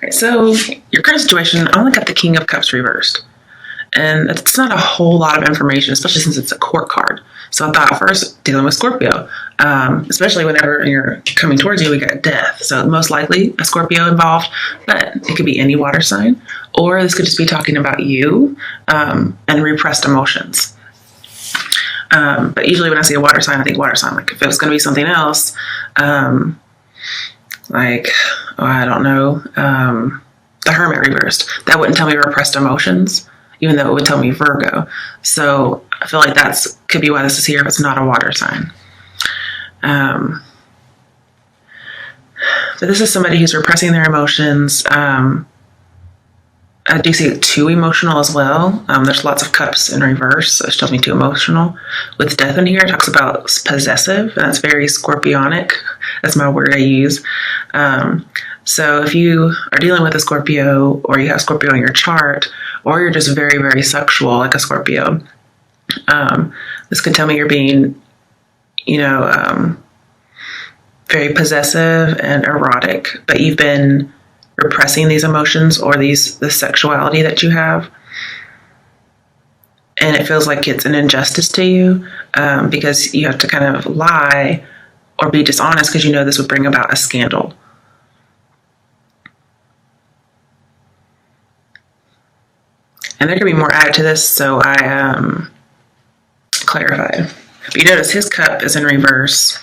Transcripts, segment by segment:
Right, so your current situation, I only got the King of Cups reversed. And it's not a whole lot of information, especially since it's a court card. So I thought first, dealing with Scorpio, especially whenever you're coming towards you, we got death. So most likely a Scorpio involved, but it could be any water sign, or this could just be talking about you and repressed emotions. But usually when I see a water sign, I think water sign. Like if it was going to be something else, I don't know, the Hermit reversed, that wouldn't tell me repressed emotions, even though it would tell me Virgo. So I feel like that's could be why this is here if it's not a water sign. But this is somebody who's repressing their emotions. I do see it too emotional as well. There's lots of cups in reverse, so it tells me too emotional. With death in here, it talks about possessive, and that's very scorpionic. That's my word I use. So if you are dealing with a Scorpio, or you have Scorpio in your chart, or you're just very, very sexual like a Scorpio, this could tell me you're being, very possessive and erotic, but you've been repressing these emotions or the sexuality that you have. And it feels like it's an injustice to you because you have to kind of lie or be dishonest because you know this would bring about a scandal. And there could be more added to this, so I clarified. But you notice his cup is in reverse,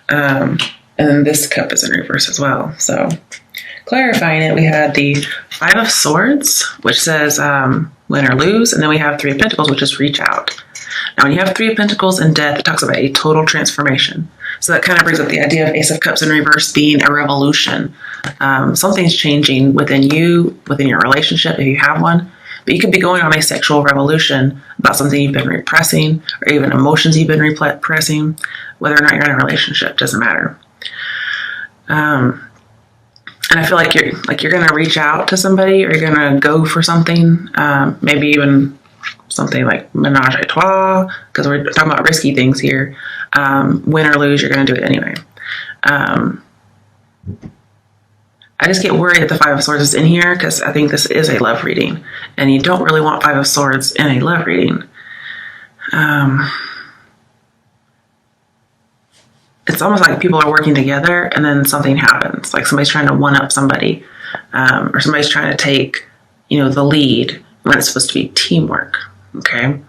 and then this cup is in reverse as well. So clarifying it, we had the Five of Swords, which says win or lose, and then we have Three of Pentacles, which is reach out. Now, when you have Three of Pentacles and death, it talks about a total transformation. So that kind of brings up the idea of Ace of Cups in reverse being a revolution. Something's changing within you, within your relationship, if you have one. But you could be going on a sexual revolution about something you've been repressing, or even emotions you've been repressing. Whether or not you're in a relationship, doesn't matter. And I feel like you're going to reach out to somebody, or you're going to go for something, maybe even something like menage a trois, because we're talking about risky things here. Win or lose, you're going to do it anyway. I just get worried that the Five of Swords is in here because I think this is a love reading, and you don't really want Five of Swords in a love reading. It's almost like people are working together and then something happens, like somebody's trying to one-up somebody, or somebody's trying to take, the lead when it's supposed to be teamwork. Okay.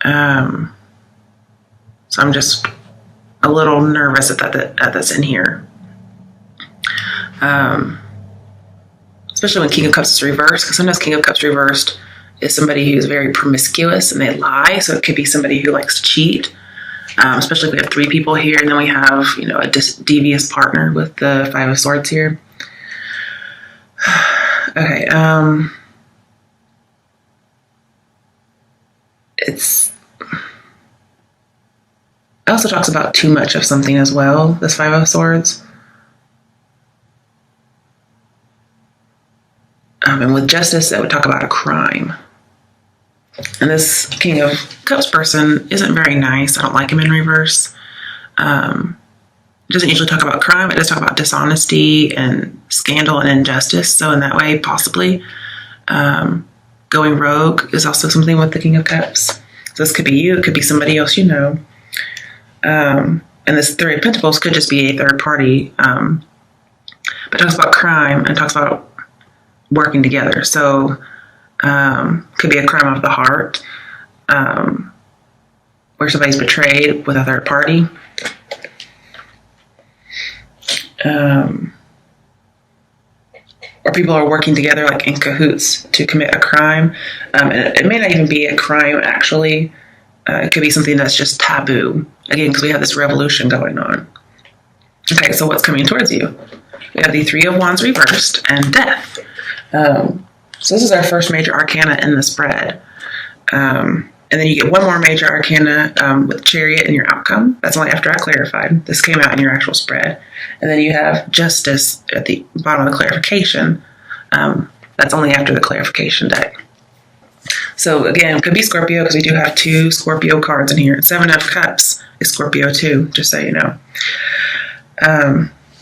So I'm just a little nervous that that's in here. Especially when King of Cups is reversed, because sometimes King of Cups reversed is somebody who's very promiscuous and they lie. So it could be somebody who likes to cheat. Especially if we have three people here, and then we have, a devious partner with the Five of Swords here. Okay. It also talks about too much of something as well, this Five of Swords. And with justice, that would talk about a crime. And this King of Cups person isn't very nice. I don't like him in reverse. It doesn't usually talk about crime. It does talk about dishonesty and scandal and injustice. So in that way, possibly going rogue is also something with the King of Cups. So this could be you. It could be somebody else you know. And this Three of Pentacles could just be a third party. But it talks about crime and talks about working together. So could be a crime of the heart, where somebody's betrayed with a third party. Or people are working together like in cahoots to commit a crime. And it may not even be a crime, actually. It could be something that's just taboo. Again, because we have this revolution going on. Okay, so what's coming towards you? We have the Three of Wands reversed and death. So this is our first major arcana in the spread. And then you get one more major arcana with Chariot in your outcome. That's only after I clarified. This came out in your actual spread. And then you have Justice at the bottom of the clarification. That's only after the clarification deck. So again, it could be Scorpio because we do have two Scorpio cards in here. Seven of Cups is Scorpio too, just so you know.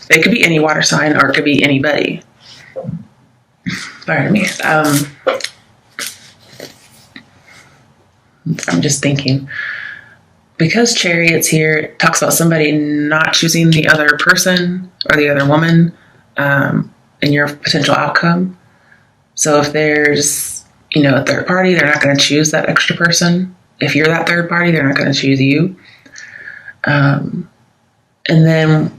It could be any water sign or it could be anybody. Pardon me. I'm just thinking. Because Chariot's here, it talks about somebody not choosing the other person or the other woman in your potential outcome. So if there's, a third party, they're not going to choose that extra person. If you're that third party, they're not going to choose you. And then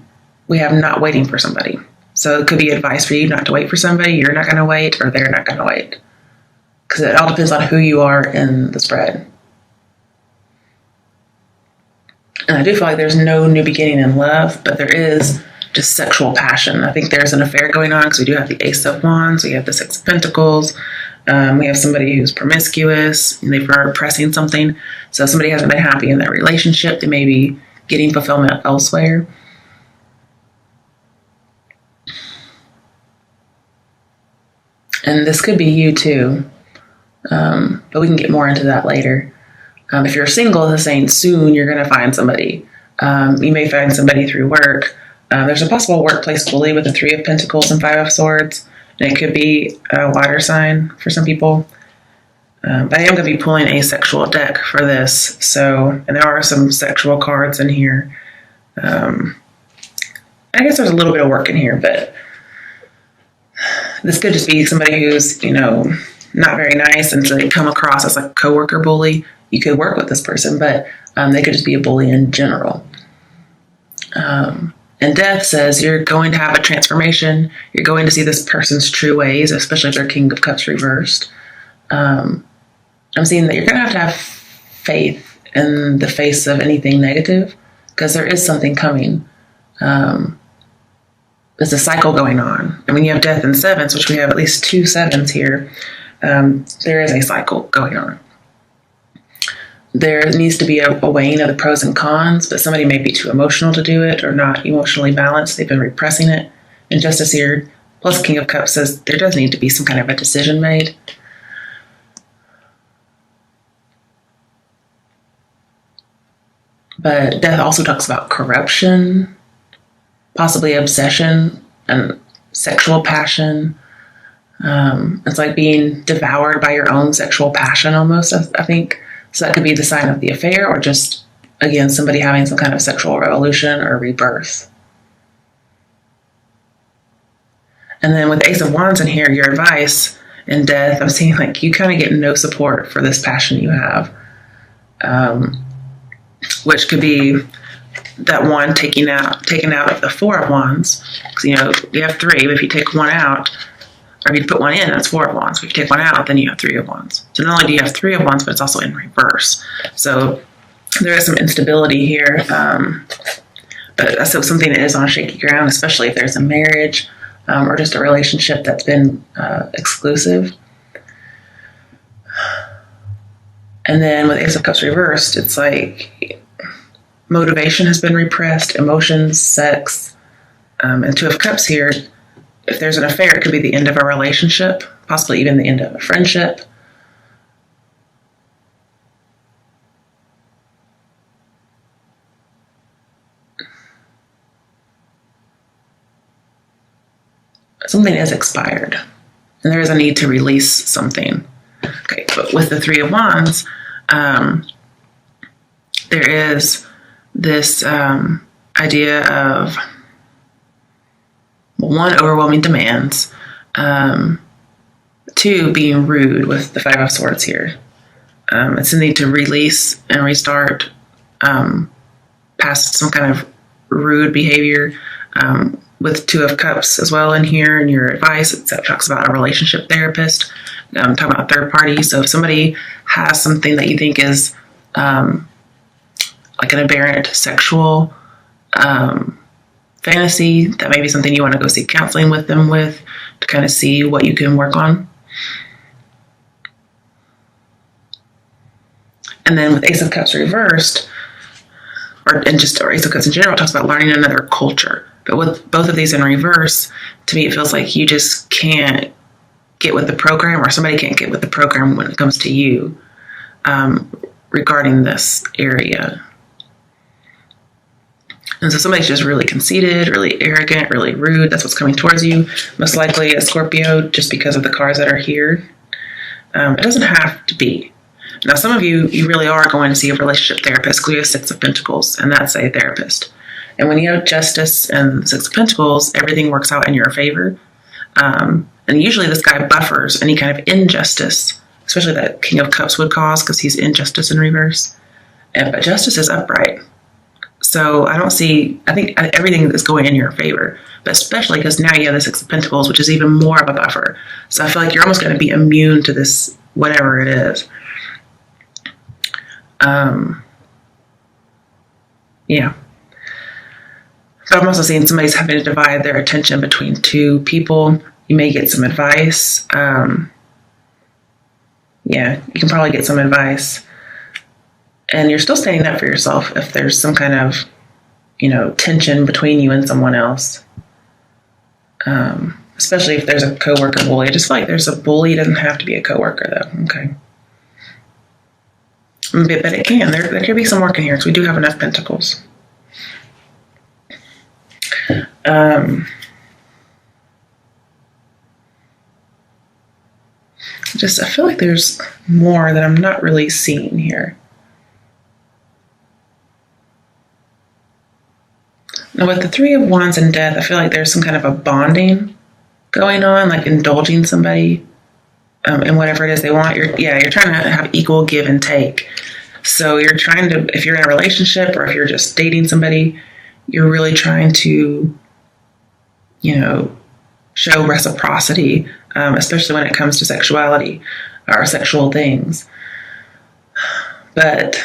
we have not waiting for somebody. So it could be advice for you not to wait for somebody. You're not going to wait, or they're not going to wait. Because it all depends on who you are in the spread. And I do feel like there's no new beginning in love, but there is just sexual passion. I think there's an affair going on because we do have the Ace of Wands, we have the Six of Pentacles, we have somebody who's promiscuous, and they've repressing something. So somebody hasn't been happy in their relationship. They may be getting fulfillment elsewhere. And this could be you too, but we can get more into that later. If you're single, it's saying soon you're going to find somebody. You may find somebody through work. There's a possible workplace bully with the Three of Pentacles and Five of Swords. And it could be a water sign for some people. But I am going to be pulling a sexual deck for this. And there are some sexual cards in here. I guess there's a little bit of work in here, but this could just be somebody who's, not very nice, and so they come across as a coworker bully. You could work with this person, but they could just be a bully in general. And Death says you're going to have a transformation. You're going to see this person's true ways, especially if they're King of Cups reversed. I'm seeing that you're going to have faith in the face of anything negative, because there is something coming. There's a cycle going on. And when you have Death in sevens, which we have at least 2 sevens here, there is a cycle going on. There needs to be a weighing of the pros and cons, but somebody may be too emotional to do it or not emotionally balanced. They've been repressing it. And Justice here, plus King of Cups, says there does need to be some kind of a decision made. But Death also talks about corruption, possibly obsession and sexual passion. It's like being devoured by your own sexual passion almost, I think. So that could be the sign of the affair, or just, again, somebody having some kind of sexual revolution or rebirth. And then with the Ace of Wands in here, your advice in Death, I'm seeing like you kind of get no support for this passion you have. Which could be that one taken out of the Four of Wands. Because, you have 3, but if you take one out, or if you put one in, that's 4 of Wands. If you take one out, then you have 3 of Wands. So not only do you have 3 of Wands, but it's also in reverse. So there is some instability here. But that's something that is on shaky ground, especially if there's a marriage or just a relationship that's been exclusive. And then with Ace of Cups reversed, it's like motivation has been repressed, emotions, sex. And 2 of Cups here, if there's an affair, it could be the end of a relationship, possibly even the end of a friendship. Something is expired, and there is a need to release something. Okay, but with the 3 of Wands, there is this idea of, 1, overwhelming demands, 2, being rude with the 5 of Swords here. It's a need to release and restart past some kind of rude behavior. With 2 of Cups as well in here, and your advice, it talks about a relationship therapist. Talking about third parties. So if somebody has something that you think is like an aberrant sexual fantasy, that may be something you want to go seek counseling with them with to kind of see what you can work on. And then with Ace of Cups reversed, or Ace of Cups in general, it talks about learning another culture. But with both of these in reverse, to me, it feels like you just can't get with the program, or somebody can't get with the program when it comes to you regarding this area. And so somebody's just really conceited, really arrogant, really rude. That's what's coming towards you. Most likely a Scorpio, just because of the cards that are here. It doesn't have to be. Now, some of you really are going to see a relationship therapist. You have Six of Pentacles, and that's a therapist. And when you have Justice and Six of Pentacles, everything works out in your favor. And usually this guy buffers any kind of injustice, especially that King of Cups would cause, because he's injustice in reverse. But Justice is upright. So I think everything is going in your favor, but especially because now you have the Six of Pentacles, which is even more of a buffer. So I feel like you're almost going to be immune to this, whatever it is. Yeah. But I'm also seeing somebody's having to divide their attention between two people. You may get some advice. Yeah, you can probably get some advice. And you're still standing up for yourself if there's some kind of, tension between you and someone else. Especially if there's a coworker bully. I just feel like there's a bully. It doesn't have to be a coworker, though. Okay. But it can. There could be some work in here because we do have enough pentacles. I feel like there's more that I'm not really seeing here. Now, with the Three of Wands and Death, I feel like there's some kind of a bonding going on, like indulging somebody in whatever it is they want. You're trying to have equal give and take. So you're trying to, if you're in a relationship or if you're just dating somebody, you're really trying to, show reciprocity, especially when it comes to sexuality or sexual things. But,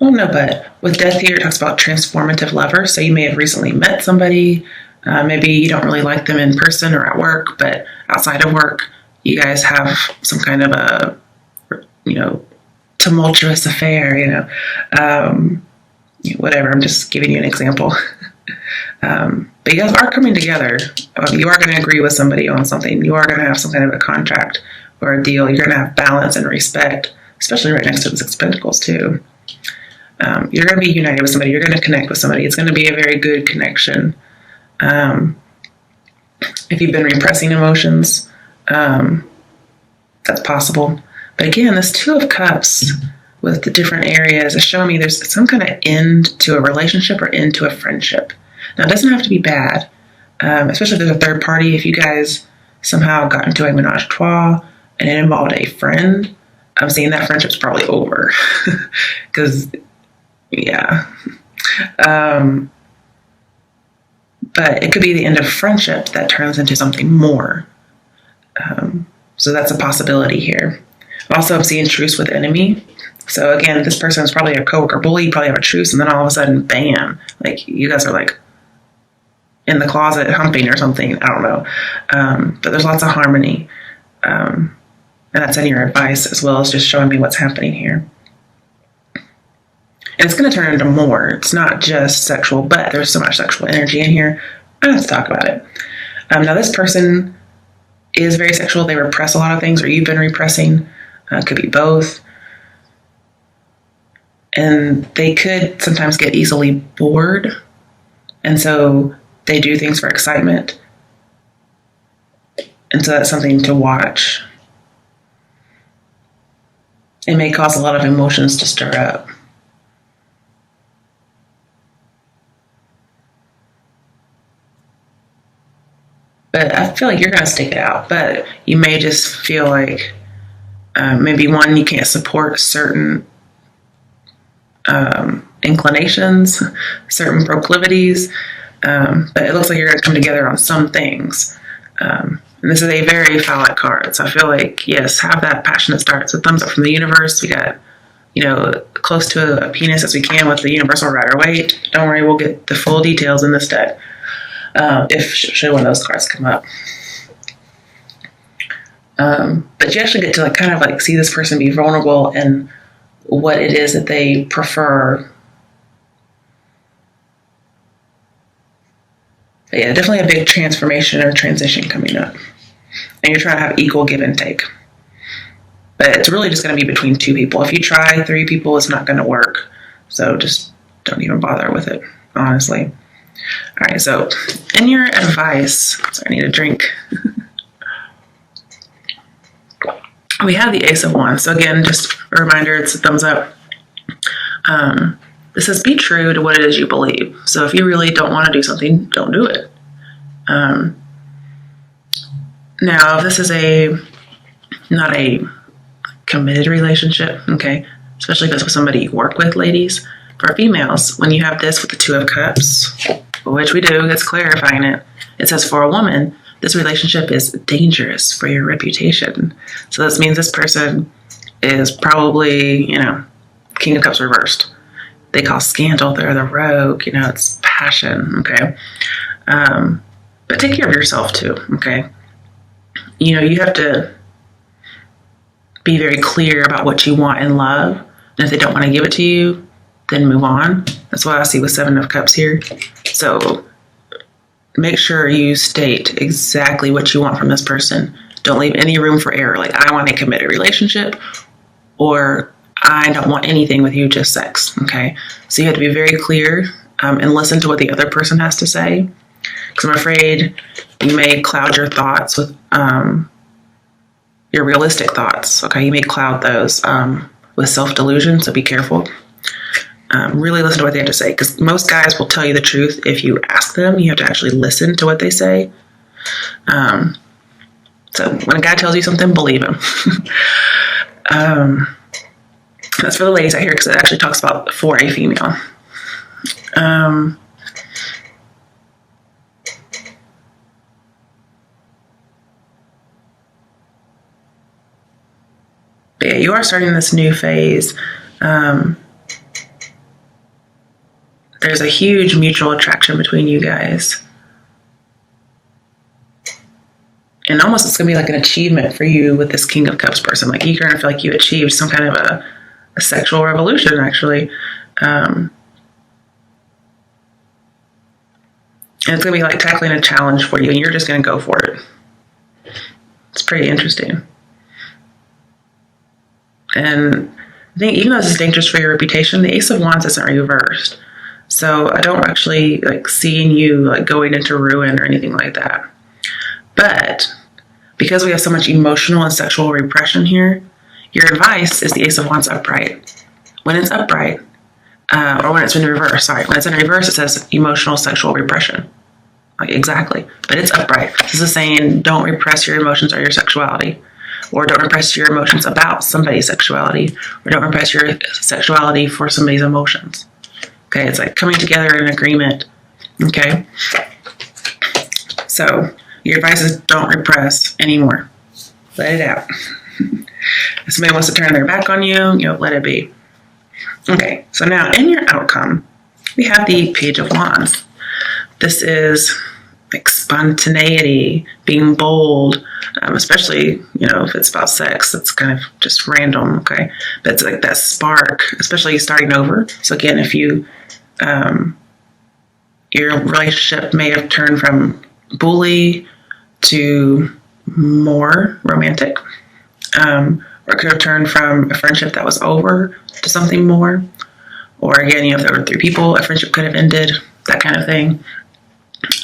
but with Death here, it talks about transformative lovers. So you may have recently met somebody. Maybe you don't really like them in person or at work, but outside of work, you guys have some kind of a, tumultuous affair, whatever. I'm just giving you an example. But you guys are coming together. You are going to agree with somebody on something. You are going to have some kind of a contract or a deal. You're going to have balance and respect, especially right next to the Six of Pentacles too. You're going to be united with somebody. You're going to connect with somebody. It's going to be a very good connection. If you've been repressing emotions, that's possible. But again, this Two of Cups with the different areas is showing me there's some kind of end to a relationship or end to a friendship. Now, it doesn't have to be bad, especially if there's a third party. If you guys somehow got into a menage a trois and it involved a friend, I'm seeing that friendship's probably over. Because, yeah. But it could be the end of friendship that turns into something more. So that's a possibility here. Also, I'm seeing truce with enemy. So again, this person is probably a coworker bully. You probably have a truce, and then all of a sudden, bam! Like you guys are like in the closet humping or something. I don't know. But there's lots of harmony, and that's in your advice as well as just showing me what's happening here. And it's going to turn into more. It's not just sexual, but there's so much sexual energy in here. Let's talk about it. Now, this person is very sexual. They repress a lot of things, or you've been repressing. It could be both. And they could sometimes get easily bored. And so they do things for excitement. And so that's something to watch. It may cause a lot of emotions to stir up. But I feel like you're going to stick it out. But you may just feel like maybe one, you can't support certain inclinations, certain proclivities. But it looks like you're going to come together on some things. And this is a very phallic card. So I feel like, yes, have that passionate start. So thumbs up from the universe. We got, close to a penis as we can with the universal Rider-Waite. Don't worry, we'll get the full details in this deck. Should one of those cards come up. But you actually get to kind of see this person be vulnerable and what it is that they prefer. But yeah, definitely a big transformation or transition coming up. And you're trying to have equal give and take. But it's really just going to be between two people. If you try 3 people, it's not going to work. So just don't even bother with it, honestly. All right, so in your advice, sorry, I need a drink. We have the Ace of Wands. So again, just a reminder, it's a thumbs up. This says be true to what it is you believe. So if you really don't want to do something, don't do it. Now, if this is not a committed relationship, okay, especially if it's with somebody you work with, ladies. For females, when you have this with the Two of Cups, which we do, it's clarifying it. It says for a woman, this relationship is dangerous for your reputation. So this means this person is probably, King of Cups reversed. They call scandal, they're the rogue, it's passion, okay? But take care of yourself too, okay? You have to be very clear about what you want in love. And if they don't want to give it to you, then move on. That's what I see with Seven of Cups here. So make sure you state exactly what you want from this person. Don't leave any room for error. Like, I want a committed relationship, or I don't want anything with you, just sex. Okay. So you have to be very clear and listen to what the other person has to say. Because I'm afraid you may cloud your thoughts with your realistic thoughts. Okay. You may cloud those with self-delusion. So be careful. Really listen to what they have to say, because most guys will tell you the truth if you ask them. You have to actually listen to what they say. So when a guy tells you something, believe him. That's for the ladies out here, because it actually talks about for a female. But yeah, you are starting this new phase. There's a huge mutual attraction between you guys. And almost it's going to be like an achievement for you with this King of Cups person. Like, you're going to feel like you achieved some kind of a sexual revolution, actually. And it's going to be like tackling a challenge for you, and you're just going to go for it. It's pretty interesting. And I think even though this is dangerous for your reputation, the Ace of Wands isn't reversed. So I don't actually like seeing you like going into ruin or anything like that. But because we have so much emotional and sexual repression here, your advice is the Ace of Wands upright. When it's upright, or when it's in reverse, when it's in reverse, it says emotional sexual repression. Like, exactly. But it's upright. This is saying don't repress your emotions or your sexuality. Or don't repress your emotions about somebody's sexuality. Or don't repress your sexuality for somebody's emotions. Okay, it's like coming together in agreement. Okay? So, your advice is don't repress anymore. Let it out. If somebody wants to turn their back on you, let it be. Okay, so now in your outcome, we have the Page of Wands. This is like spontaneity, being bold, especially, if it's about sex, it's kind of just random, okay? But it's like that spark, especially starting over. So again, if you, your relationship may have turned from bully to more romantic, or it could have turned from a friendship that was over to something more. Or again, if there were 3 people, a friendship could have ended, that kind of thing.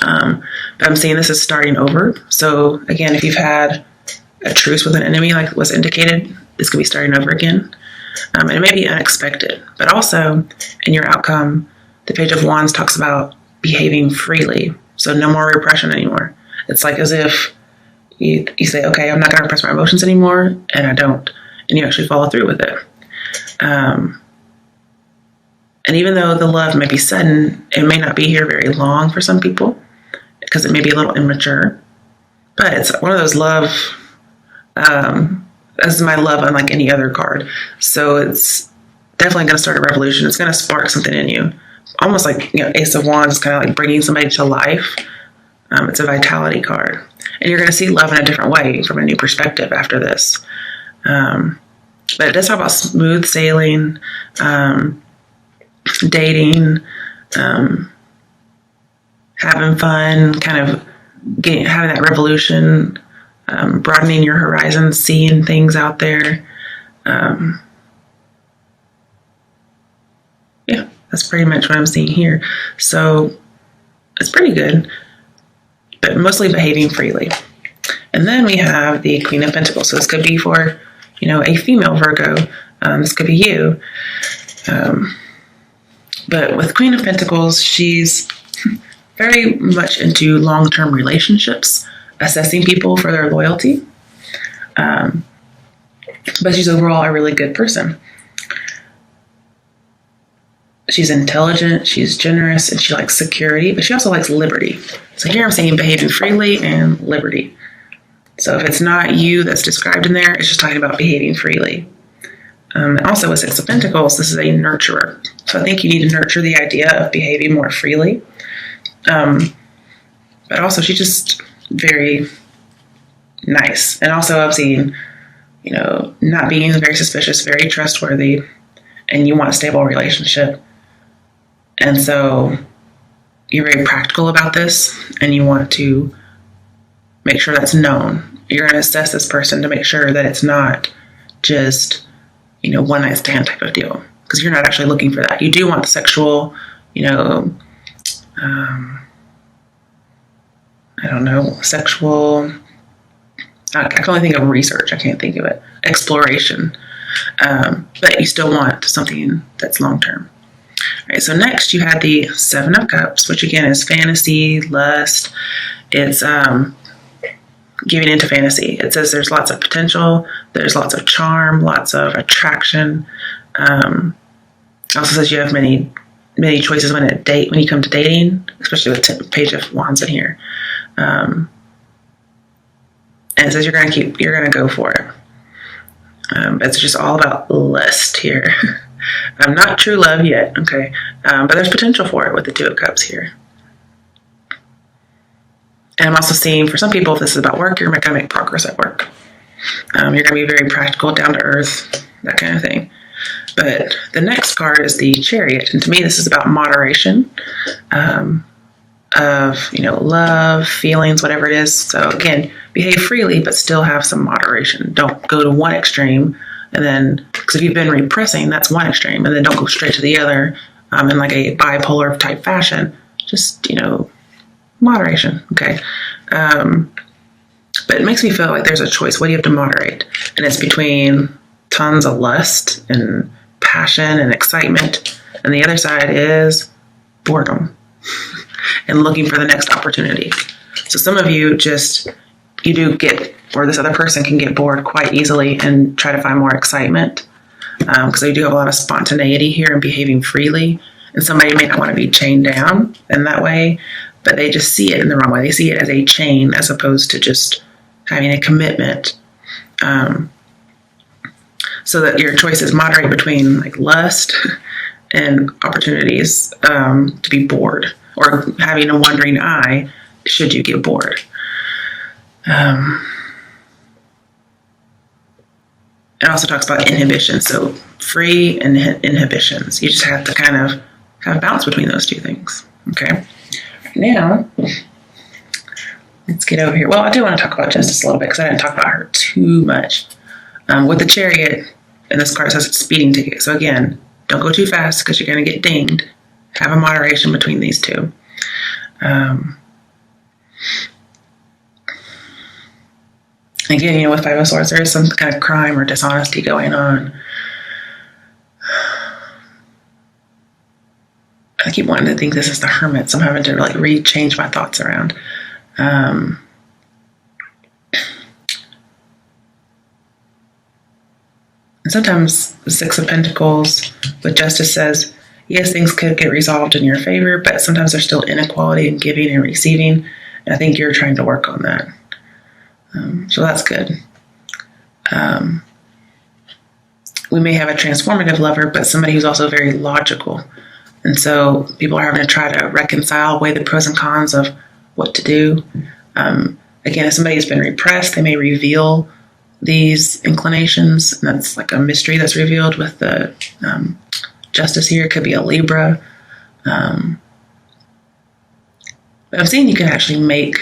But I'm saying this is starting over. So again, if you've had a truce with an enemy, like was indicated, this could be starting over again. And it may be unexpected, but also in your outcome, the Page of Wands talks about behaving freely. So no more repression anymore. It's like as if you say, okay, I'm not going to repress my emotions anymore, and I don't. And you actually follow through with it. And even though the love may be sudden, it may not be here very long for some people, because it may be a little immature. But it's one of those love, this is my love unlike any other card. So it's definitely going to start a revolution. It's going to spark something in you. Almost like, Ace of Wands is kind of like bringing somebody to life. It's a vitality card. And you're going to see love in a different way, from a new perspective after this. But it does talk about smooth sailing, dating, having fun, kind of having that revolution, broadening your horizons, seeing things out there. Yeah, That's pretty much what I'm seeing here. So it's pretty good, but mostly behaving freely. And then we have the Queen of Pentacles. So this could be for, a female Virgo. This could be you. But with Queen of Pentacles, she's very much into long-term relationships, assessing people for their loyalty. But she's overall a really good person. She's intelligent, she's generous, and she likes security, but she also likes liberty. So here I'm saying behaving freely and liberty. So if it's not you that's described in there, it's just talking about behaving freely. And also with Six of Pentacles, this is a nurturer. So I think you need to nurture the idea of behaving more freely. But also she's just very nice. And also I'm seeing, not being very suspicious, very trustworthy, and you want a stable relationship. And so you're very practical about this, and you want to make sure that's known. You're going to assess this person to make sure that it's not just, one night stand type of deal, because you're not actually looking for that. You do want the sexual, sexual, I can only think of research. I can't think of it. Exploration. But you still want something that's long-term. All right, so next you had the Seven of Cups, which again is fantasy, lust. It's giving into fantasy. It says there's lots of potential, there's lots of charm, lots of attraction. It also says you have many choices when you come to dating, especially with Page of Wands in here. And it says you're gonna go for it. It's just all about lust here. Not true love yet, okay? But there's potential for it with the Two of Cups here. And I'm also seeing, for some people, if this is about work, you're going to make progress at work. You're going to be very practical, down to earth, that kind of thing. But the next card is the Chariot. And to me, this is about moderation of, love, feelings, whatever it is. So again, behave freely, but still have some moderation. Don't go to one extreme. And then, because if you've been repressing, that's one extreme. And then don't go straight to the other in like a bipolar type fashion. Just, moderation, okay? But it makes me feel like there's a choice. What do you have to moderate? And it's between tons of lust and passion and excitement. And the other side is boredom and looking for the next opportunity. So some of you you do get, or this other person can get bored quite easily and try to find more excitement. Because they do have a lot of spontaneity here and behaving freely. And somebody may not want to be chained down in that way, but they just see it in the wrong way. They see it as a chain as opposed to just having a commitment. So that your choice is moderate between like lust and opportunities to be bored, or having a wandering eye should you get bored. It also talks about inhibition, so free and inhibitions. You just have to kind of have a balance between those two things. Okay. Now, let's get over here. Well, I do want to talk about Justice a little bit because I didn't talk about her too much. With the Chariot, and this card says it's speeding ticket. So again, don't go too fast because you're going to get dinged. Have a moderation between these two. Again, with Five of Swords, there is some kind of crime or dishonesty going on. I keep wanting to think this is the Hermit, so I'm having to change my thoughts around. And sometimes the Six of Pentacles with Justice says, yes, things could get resolved in your favor, but sometimes there's still inequality in giving and receiving. And I think you're trying to work on that. So that's good. We may have a transformative lover, but somebody who's also very logical. And so people are having to try to reconcile, weigh the pros and cons of what to do. Again, if somebody's been repressed, they may reveal these inclinations. And that's like a mystery that's revealed with the Justice here. It could be a Libra. But I'm seeing you can actually make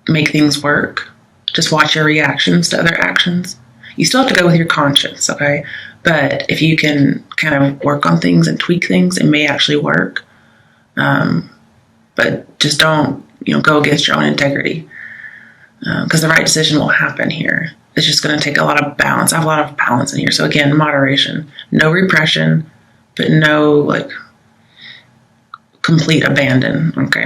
things work. Just watch your reactions to other actions. You still have to go with your conscience, okay? But if you can kind of work on things and tweak things, it may actually work. But just don't, go against your own integrity, because the right decision will happen here. It's just going to take a lot of balance. I have a lot of balance in here. So again, moderation, no repression, but no complete abandon. Okay.